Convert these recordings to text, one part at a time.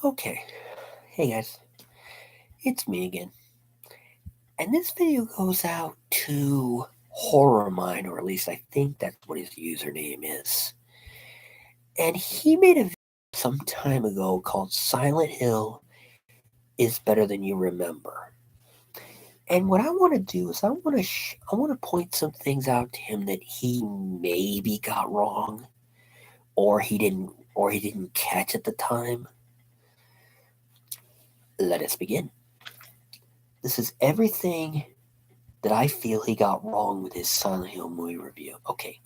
Okay, hey guys, it's me again. And this video goes out to horrormine, or at least I think that's what his username is. And he made a video some time ago called Silent Hill is Better Than You Remember. And what I want to do is I want to point some things out to him that he maybe got wrong, or he didn't catch at the time. Let us begin. This is everything that I feel he got wrong with his Silent Hill movie review. Okay,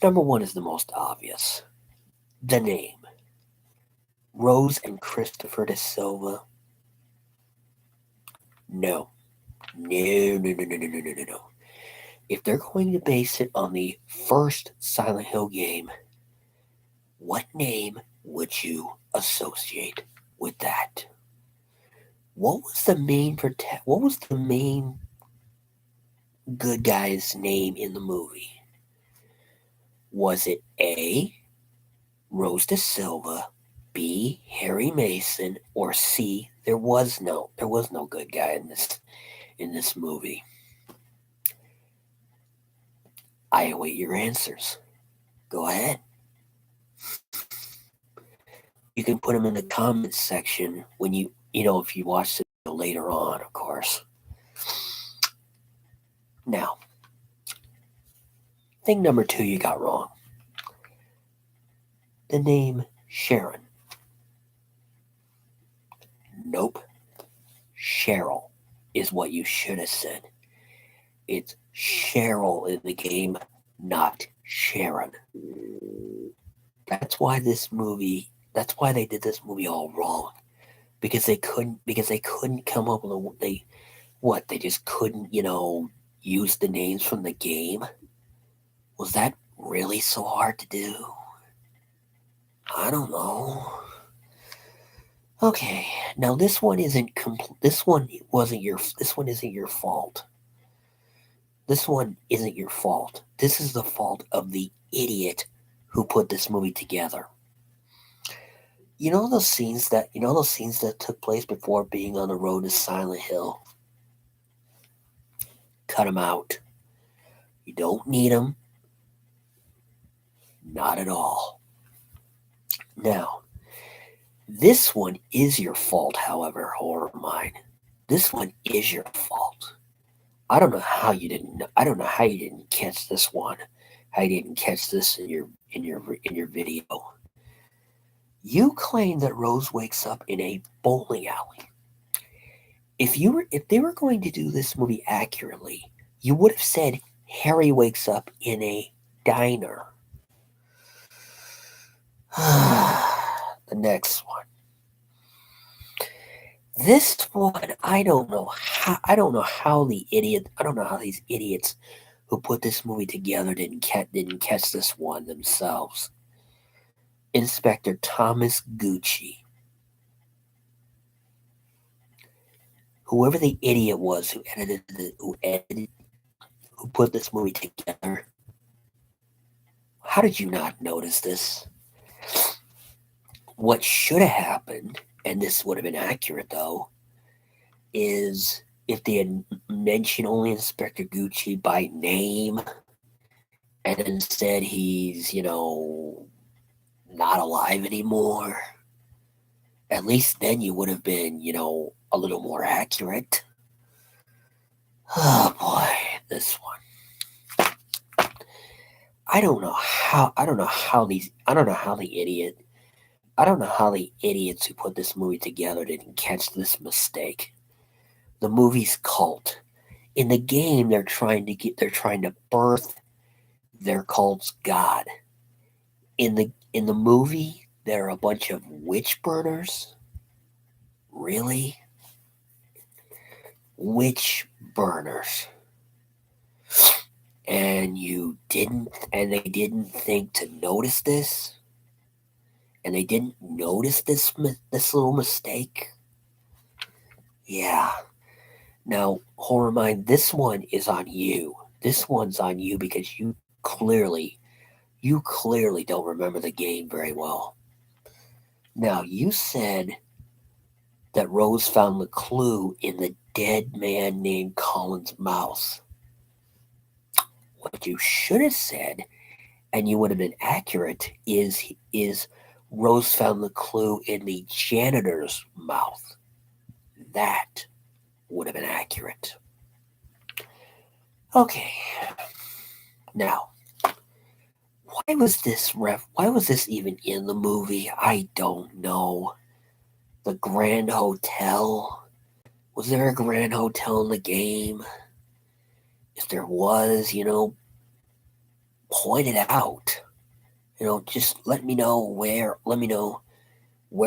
number one is the most obvious. The name. Rose and Christopher de Silva. No. No. If they're going to base it on the first Silent Hill game, what name would you associate with that? What was the main good guy's name in the movie? Was it A, Rose de Silva, B, Harry Mason, or C, there was no good guy in this movie? I await your answers. Go ahead. You can put them in the comments section when if you watch the video later on, of course. Now, thing number two you got wrong. The name Sharon. Nope. Cheryl is what you should have said. It's Cheryl in the game, not Sharon. That's why they did this movie all wrong. Because they couldn't come up with they just couldn't, use the names from the game? Was that really so hard to do? I don't know. Okay, now this one isn't this one isn't your fault. This one isn't your fault. This is the fault of the idiot who put this movie together. Those scenes that took place before being on the road to Silent Hill? Cut them out. You don't need them. Not at all. Now, this one is your fault, however, horrormine. This one is your fault. I don't know how you didn't catch this one. How you didn't catch this in your video. You claim that Rose wakes up in a bowling alley. If they were going to do this movie accurately, you would have said Harry wakes up in a diner. The next one. This one, I don't know how these idiots who put this movie together didn't catch this one themselves. Inspector Thomas Gucci. Whoever the idiot was who put this movie together. How did you not notice this? What should have happened, and this would have been accurate though, is if they had mentioned only Inspector Gucci by name, and instead he's, not alive anymore, at least then you would have been, a little more accurate. Oh boy, this one. I don't know how the idiots who put this movie together didn't catch this mistake. The movie's cult. In the game, they're trying to birth their cult's god. In the movie, they're a bunch of witch burners. Really? Witch burners. And they didn't think to notice this? And they didn't notice this little mistake? Yeah. Now, horrormine, this one is on you. This one's on you because you clearly You clearly don't remember the game very well. Now, you said that Rose found the clue in the dead man named Colin's mouth. What you should have said, and you would have been accurate, is Rose found the clue in the janitor's mouth. That would have been accurate. Okay. Now, why was this even in the movie? I don't know. The Grand Hotel? Was there a Grand Hotel in the game? If there was, point it out. Just let me know where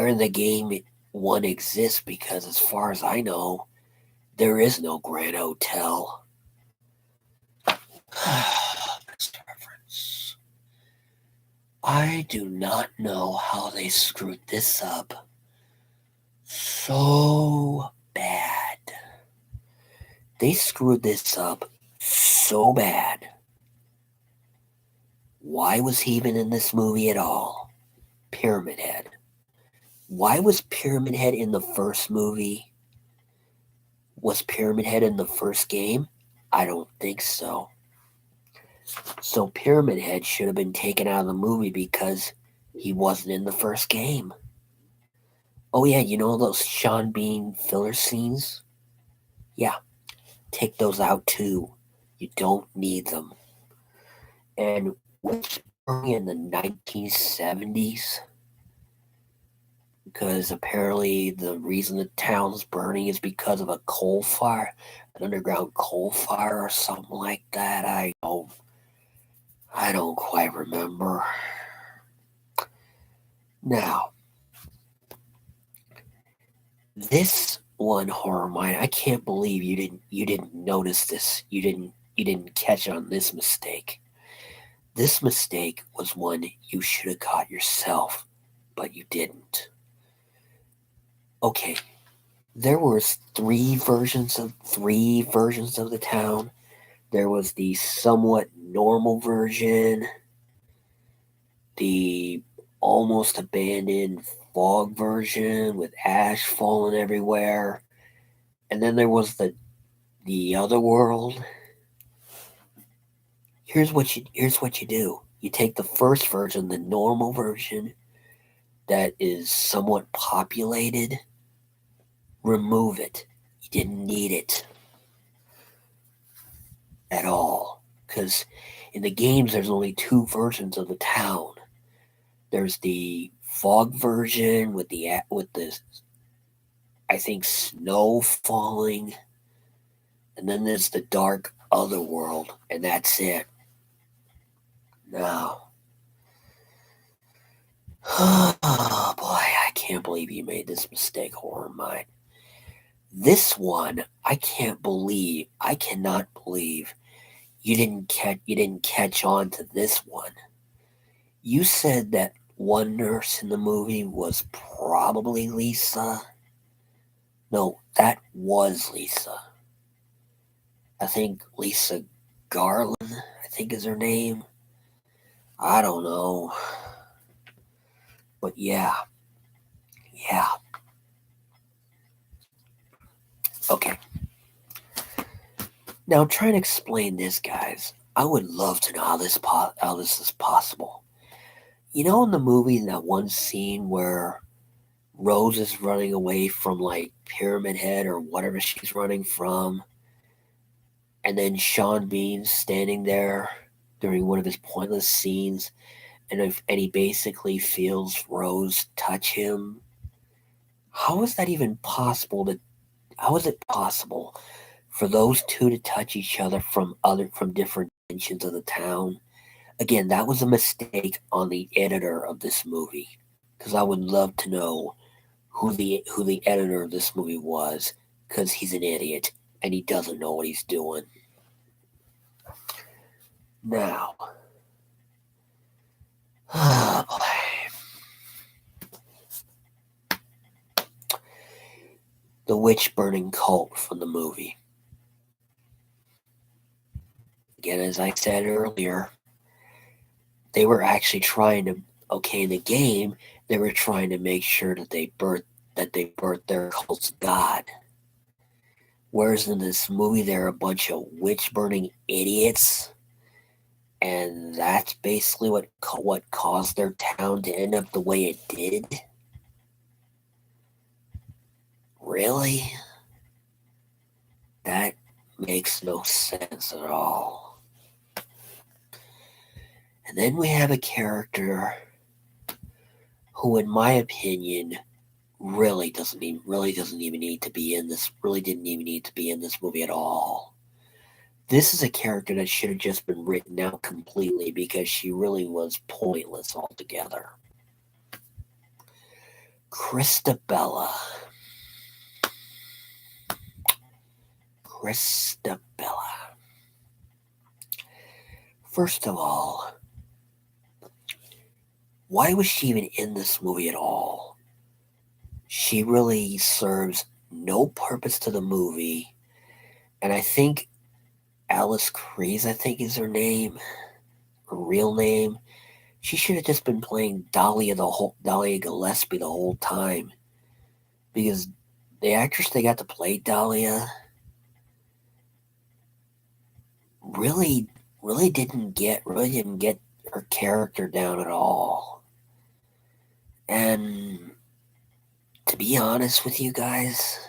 in the game one exists, because as far as I know, there is no Grand Hotel. Best reference. I do not know how they screwed this up so bad. They screwed this up so bad. Why was he even in this movie at all? Pyramid Head. Why was Pyramid Head in the first movie? Was Pyramid Head in the first game? I don't think so. So Pyramid Head should have been taken out of the movie because he wasn't in the first game. Oh yeah, those Sean Bean filler scenes? Yeah, take those out too. You don't need them. And which in the 1970s? Because apparently the reason the town's burning is because of a coal fire, an underground coal fire or something like that. I don't quite remember. Now, this one, horrormine, I can't believe you didn't notice this. You didn't catch on this mistake. This mistake was one you should have caught yourself, but you didn't. Okay, there was three versions of the town. There was the somewhat normal version, the almost abandoned fog version with ash falling everywhere, and then there was the other world. Here's what you do. You take the first version, the normal version that is somewhat populated, remove it. You didn't need it at all, because in the games there's only two versions of the town. There's the fog version with the I think snow falling, and then there's the dark other world, and that's it. Now, oh boy, I can't believe you made this mistake, horrormine. This one, I cannot believe you didn't catch on to this one. You said that one nurse in the movie was probably Lisa. No, that was Lisa. I think Lisa Garland, I think is her name. I don't know. But yeah. Okay. Now try and explain this, guys. I would love to know how this is possible. In the movie, in that one scene where Rose is running away from like Pyramid Head or whatever she's running from, and then Sean Bean's standing there during one of his pointless scenes, and he basically feels Rose touch him. How is that even possible? How is it possible for those two to touch each other from different dimensions of the town? Again, that was a mistake on the editor of this movie, because I would love to know who the editor of this movie was, because he's an idiot and he doesn't know what he's doing. Now, oh boy. The witch burning cult from the movie. Again, as I said earlier, they were actually trying to, okay, in the game, they were trying to make sure that they birthed their cult's god. Whereas in this movie, they're a bunch of witch burning idiots, and that's basically what caused their town to end up the way it did. Really? That makes no sense at all. And then we have a character who, in my opinion, doesn't even need to be in this. Really didn't even need to be in this movie at all. This is a character that should have just been written out completely because she really was pointless altogether. Christabella. First of all, why was she even in this movie at all? She really serves no purpose to the movie. And I think Alice Crease, I think is her name, her real name. She should have just been playing Dahlia Gillespie the whole time. Because the actress they got to play Dahlia really didn't get her character down at all. And to be honest with you guys,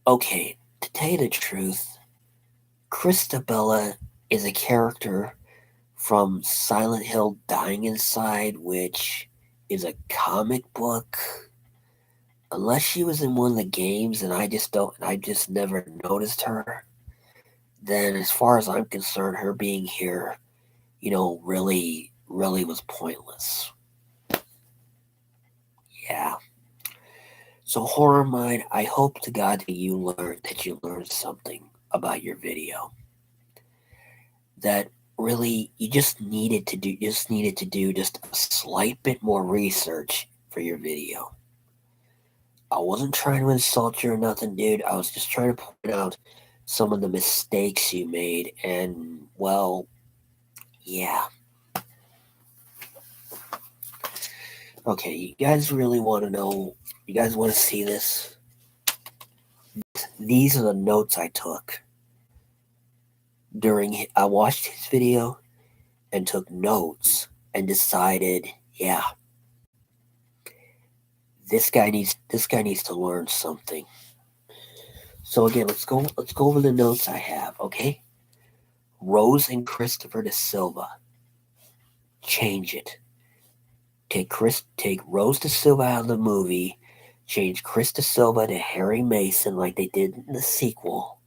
okay, to tell you the truth, Christabella is a character from Silent Hill Dying Inside, which is a comic book. Unless she was in one of the games and I just never noticed her, then as far as I'm concerned, her being here, really was pointless. Yeah. So horrormine, I hope to God that you learned something about your video. That really you just needed to do just a slight bit more research for your video. I wasn't trying to insult you or nothing, dude. I was just trying to point out some of the mistakes you made, and well, yeah. Okay, you guys really want to know? You guys want to see this? These are the notes I took I watched his video and took notes and decided, yeah, this guy needs to learn something. So again, let's go over the notes I have, okay? Rose and Christopher Da Silva. Change it. Take Rose Da Silva out of the movie. Change Chris Da Silva to Harry Mason like they did in the sequel.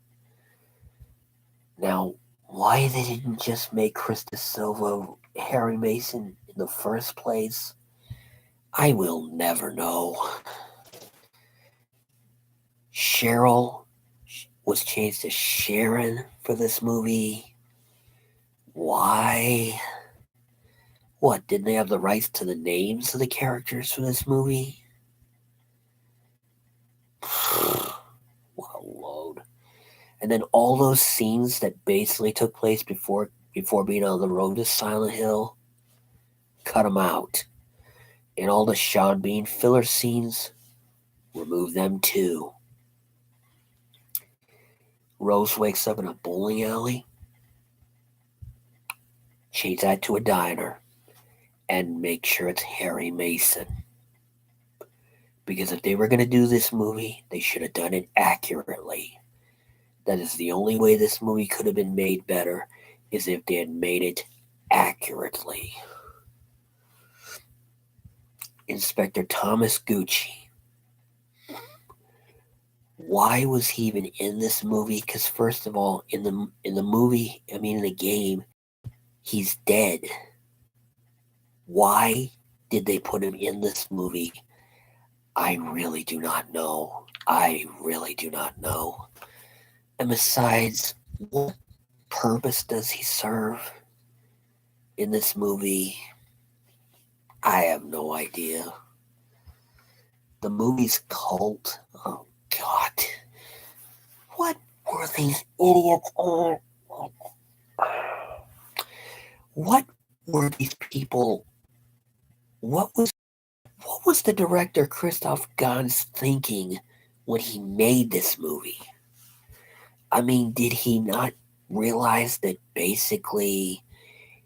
Now, why they didn't just make Chris Da Silva Harry Mason in the first place, I will never know. Cheryl was changed to Sharon for this movie. Why? What, didn't they have the rights to the names of the characters for this movie? What a load. And then all those scenes that basically took place before being on the road to Silent Hill, cut them out. And all the Sean Bean filler scenes, remove them too. Rose wakes up in a bowling alley, change that to a diner, and make sure it's Harry Mason. Because if they were going to do this movie, they should have done it accurately. That is the only way this movie could have been made better, is if they had made it accurately. Inspector Thomas Gucci. Why was he even in this movie? Because first of all, in the game, he's dead. Why did they put him in this movie? I really do not know. And besides, what purpose does he serve in this movie? I have no idea. The movie's cult. Oh, God. What were these idiots on? What were these people? What was what was the director Christoph Gans thinking when he made this movie? I mean, did he not realize that basically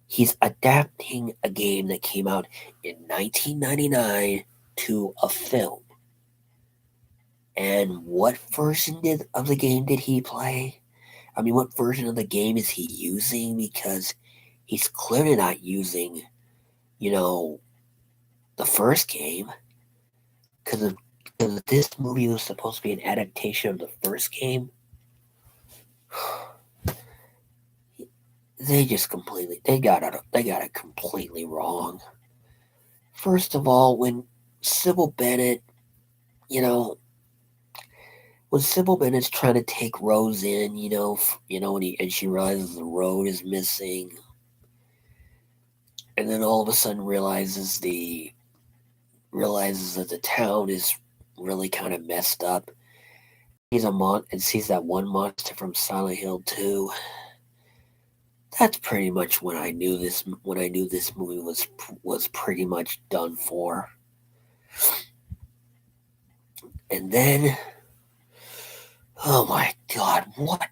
he's adapting a game that came out in 1999 to a film? And what version of the game did he play? I mean, what version of the game is he using? Because he's clearly not using, you know, the first game. Because this movie was supposed to be an adaptation of the first game. They got it completely wrong. First of all, when Sybil Bennett, you know, when Sybil Bennett's trying to take Rose in, and she realizes the road is missing, and then all of a sudden realizes that the town is really kind of messed up. He's and sees that one monster from Silent Hill 2. That's pretty much when I knew this. When I knew this movie was pretty much done for. And then, oh my God, what?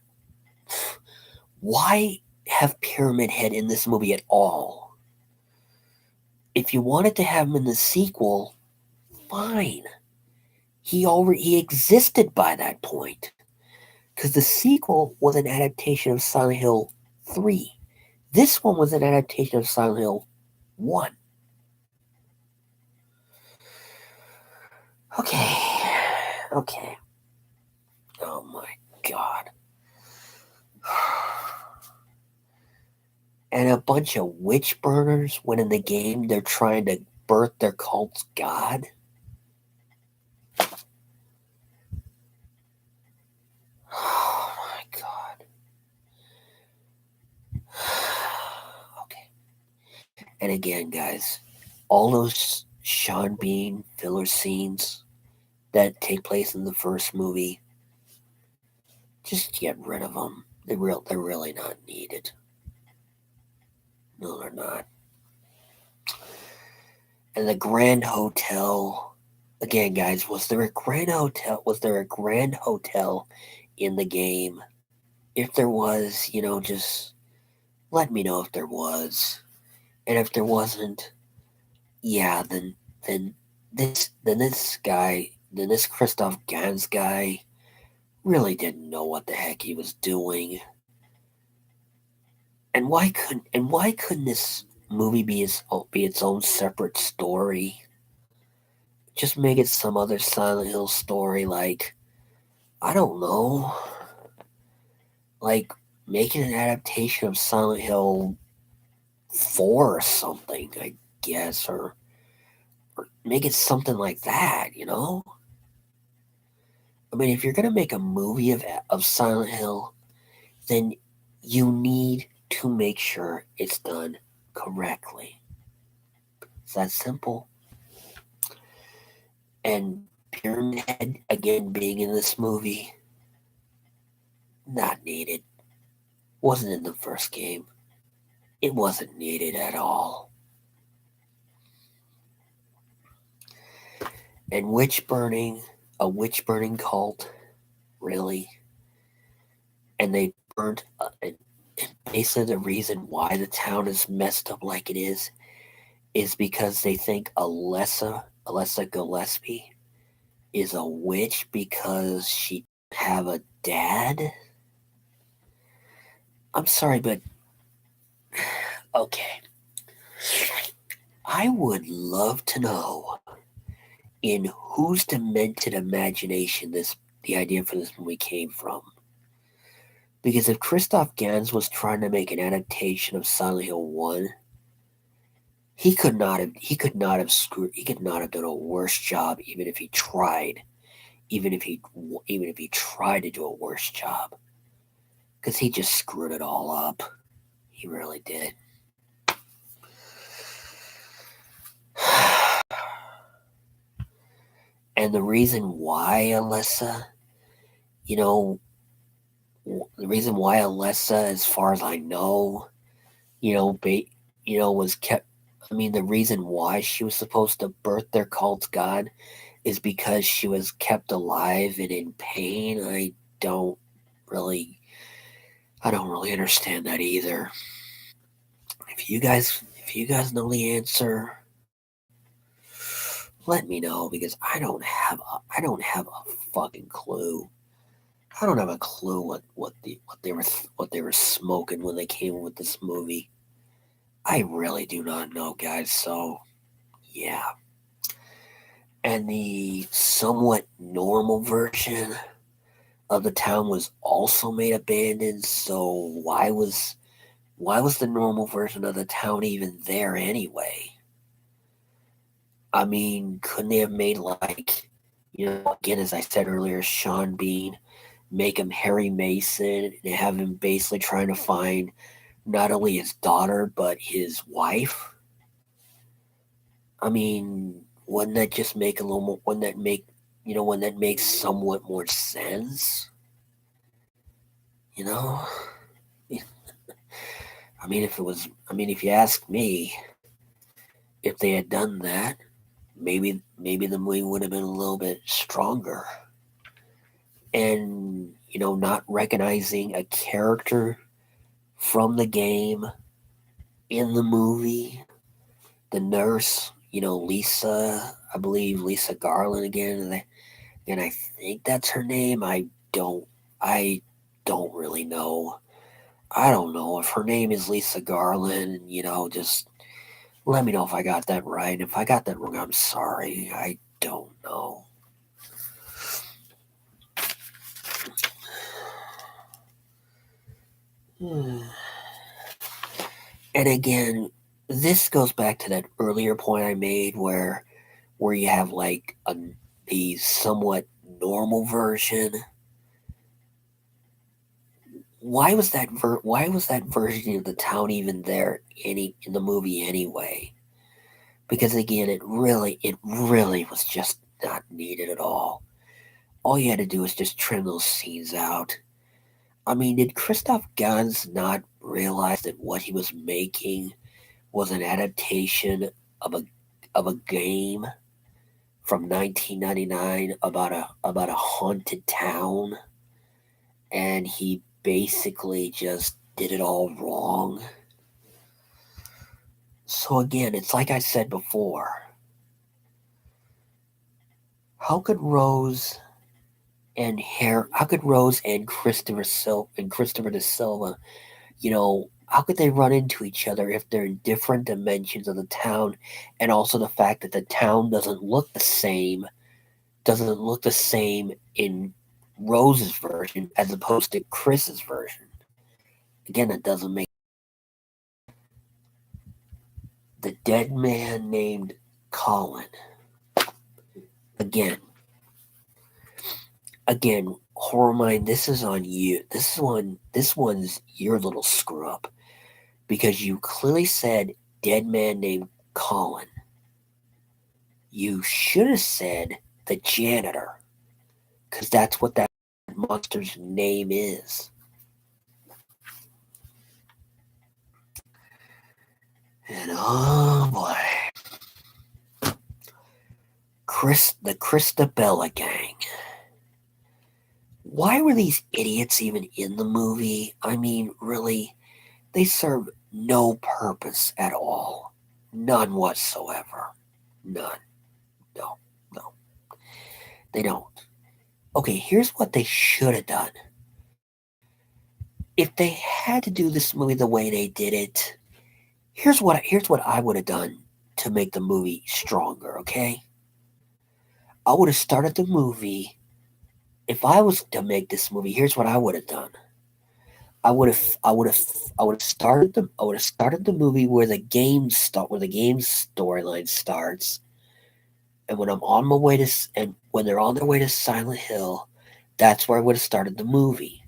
Why have Pyramid Head in this movie at all? If you wanted to have him in the sequel, fine. He existed by that point. Because the sequel was an adaptation of Silent Hill 3. This one was an adaptation of Silent Hill 1. Okay. Oh my God. And a bunch of witch burners when in the game they're trying to birth their cult's god? Oh my God. Okay. And again, guys, all those Sean Bean filler scenes that take place in the first movie, just get rid of them. They're really not needed. No, they're not. And the Grand Hotel, again, guys, was there a Grand Hotel? Was there a Grand Hotel in the game? If there was, just let me know if there was. And if there wasn't, yeah, then this Christoph Gans guy really didn't know what the heck he was doing. And why couldn't this movie be its own separate story? Just make it some other Silent Hill story, like, I don't know, like making an adaptation of Silent Hill 4 or something, I guess, or make it something like that, I mean, if you're gonna make a movie of Silent Hill, then you need to make sure it's done correctly. It's that simple. And Pyramid Head again being in this movie, not needed. Wasn't in the first game. It wasn't needed at all. And a witch burning cult, really? And they burned. And basically, the reason why the town is messed up like it is because they think Alessa Gillespie is a witch because she have a dad. I'm sorry, but okay. I would love to know in whose demented imagination the idea for this movie came from. Because if Christoph Gans was trying to make an adaptation of Silent Hill 1, he could not have done a worse job even if he tried. Even if he tried to do a worse job. Because he just screwed it all up. He really did. And the reason why Alessa, the reason why Alessa, as far as I know, you know, was kept. I mean, the reason why she was supposed to birth their cult's god is because she was kept alive and in pain. Don't really, I don't really understand that either. If you guys know the answer, let me know because I don't have a fucking clue. I don't have a clue what they were smoking when they came with this movie. I really do not know, guys. So yeah, and the somewhat normal version of the town was also made abandoned. So why was the normal version of the town even there anyway? I mean, couldn't they have made like, again, as I said earlier, Sean Bean, make him Harry Mason and have him basically trying to find not only his daughter but his wife? I mean, wouldn't that just make a little more? Wouldn't that make somewhat more sense? You know, I mean, if you ask me, if they had done that, maybe the movie would have been a little bit stronger. And not recognizing a character from the game in the movie, the nurse, Lisa, I believe Lisa Garland again, and I think that's her name. Don't, I don't really know. I don't know if her name is Lisa Garland. Just let me know if I got that right. If I got that wrong, I'm sorry. I don't know. And again, this goes back to that earlier point I made where you have like the somewhat normal version. Why was that version of the town even there in the movie anyway? Because again, it really was just not needed at all. All you had to do was just trim those scenes out. I mean, did Christoph Gans not realize that what he was making was an adaptation of a game from 1999 about a haunted town, and he basically just did it all wrong? So again, it's like I said before. How could Rose how could Rose and Christopher de Silva, how could they run into each other if they're in different dimensions of the town, and also the fact that the town doesn't look the same in Rose's version as opposed to Chris's version. Again, that doesn't make the dead man named Colin. Again, horrormine, this is on you. This one's your little screw up because you clearly said dead man named Colin. You should have said the janitor, because that's what that monster's name is. And oh boy, the Christabella gang. Why were these idiots even in the movie? I mean, really, they serve no purpose at all. None whatsoever. None. No, no, they don't. Okay, here's what they should have done. If they had to do this movie the way they did it, here's what I would have done to make the movie stronger, okay? I would have started the movie. If I was to make this movie, here's what I would have done. I would have started the movie where the game storyline starts, and when I'm on my way to and when they're on their way to Silent Hill, that's where I would have started the movie.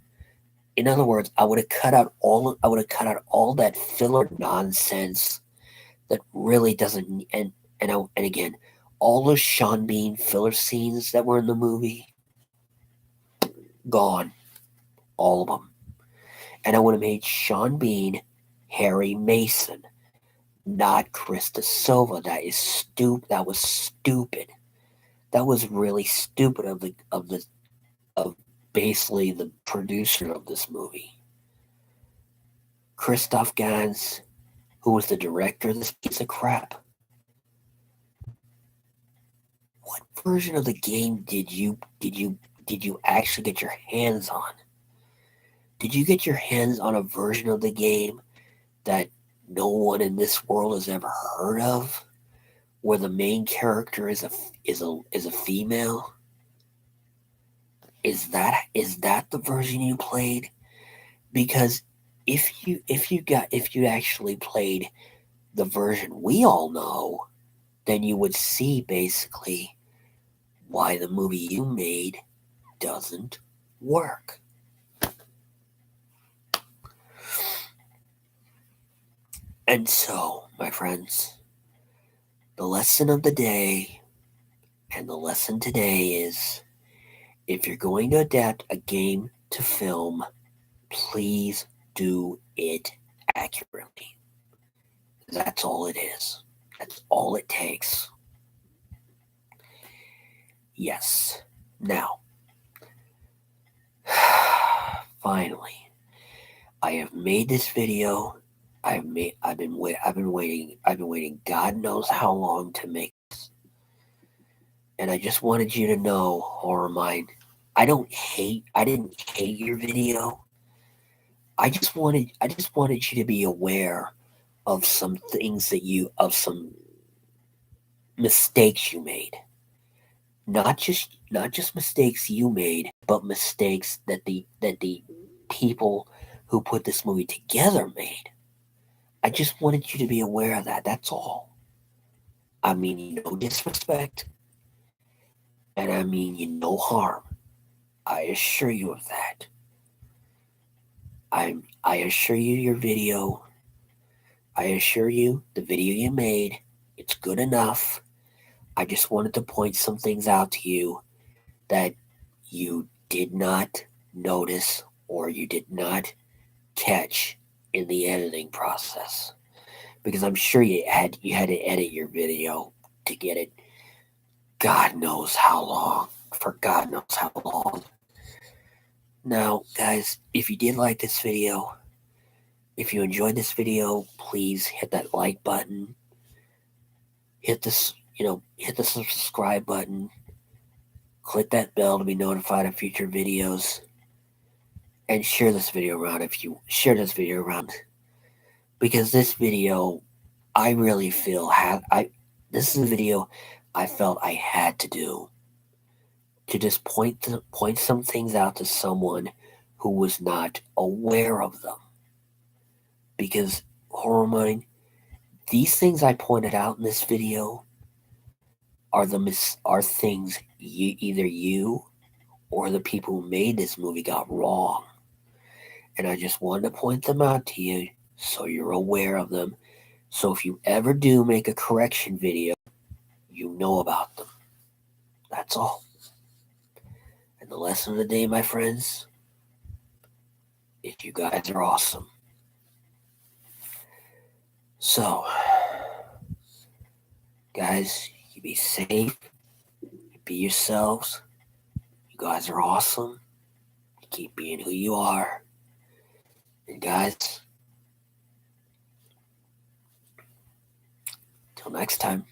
In other words, I would have cut out all that filler nonsense that really doesn't and again, all those Sean Bean filler scenes that were in the movie, gone, all of them. And I would have made Sean Bean Harry Mason, not Krista Silva. That is stupid. That was stupid. That was really stupid of basically the producer of this movie. Christoph Gans, who was the director of this piece of crap. What version of the game did you actually get your hands on? Did you get your hands on a version of the game that no one in this world has ever heard of, where the main character is a female? Is that the version you played? Because if you actually played the version we all know, then you would see basically why the movie you made doesn't work. And so, my friends, the lesson of the day and the lesson today is, if you're going to adapt a game to film, please do it accurately. That's all it is. That's all it takes. Yes. Now, finally, I have made this video. I've been waiting God knows how long to make this. And I just wanted you to know, horrormine, I didn't hate your video. I just wanted you to be aware of some things of some mistakes you made. Not just mistakes you made, but mistakes that the people who put this movie together made. I just wanted you to be aware of that. That's all. I mean, no disrespect, and I mean no harm. I assure you of that. I assure you your video. I assure you the video you made, it's good enough. I just wanted to point some things out to you that you did not notice or you did not catch in the editing process. Because I'm sure you had to edit your video to get it God knows how long. For God knows how long. Now, guys, if you did like this video, if you enjoyed this video, please hit that like button. Hit this, hit the subscribe button. Click that bell to be notified of future videos. And share this video around because this video, I really feel this is a video I felt I had to do, to just point some things out to someone who was not aware of them. Because, horrormine, these things I pointed out in this video are things either you or the people who made this movie got wrong. And I just wanted to point them out to you so you're aware of them. So if you ever do make a correction video, you know about them. That's all. And the lesson of the day, my friends, is you guys are awesome. So, guys, you be safe. You be yourselves. You guys are awesome. You keep being who you are. And guys, till next time.